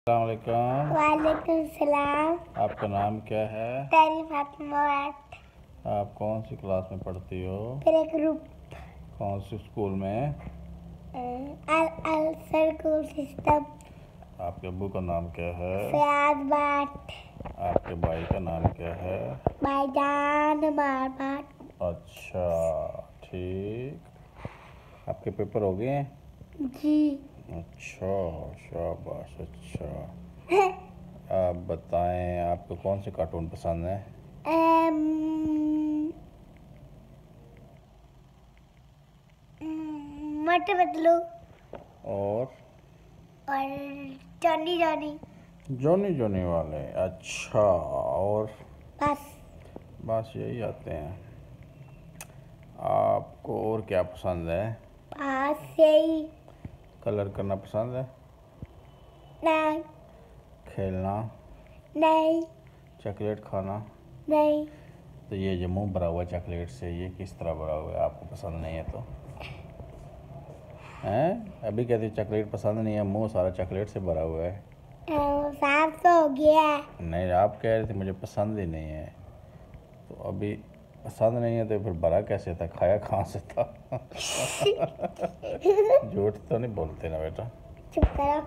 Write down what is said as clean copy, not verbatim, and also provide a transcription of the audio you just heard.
अस्सलाम वालेकुम। वालेकुम सलाम। आपका नाम क्या है? तहरीम फातिमा। आप कौन सी क्लास में पढ़ती हो? तेरे ग्रुप कौन सी स्कूल में? अल अल स्कूल सिस्टम। आपके अब्बू का नाम क्या है? फयाज बाट। आपके भाई का नाम क्या है? भाईजान मार बाट। अच्छा, ठीक। आपके पेपर हो गए हैं? जी। अच्छा, शाबाश। अच्छा, आप बताएं आपको कौन से कार्टून पसंद है? एम, मोटे पतलू और जॉनी जॉनी। जॉनी जॉनी वाले। अच्छा, और बस बस यही आते हैं। आपको और क्या पसंद है? बस यही। कलर करना पसंद है? नहीं। खेलना? नहीं। चॉकलेट खाना? नहीं। तो ये जो मुंह भरा हुआ चॉकलेट से, ये किस तरह भरा हुआ है? आपको पसंद नहीं है तो हैं? अभी कहती चॉकलेट पसंद नहीं है, मुंह सारा चॉकलेट से भरा हुआ है। साफ तो हो गया। नहीं, आप कह रहे थे मुझे पसंद ही नहीं है, तो अभी पसंद नहीं है तो फिर भरा कैसे था? खाया कहाँ से था? झूठ तो नहीं बोलते ना बेटा। चुप करो।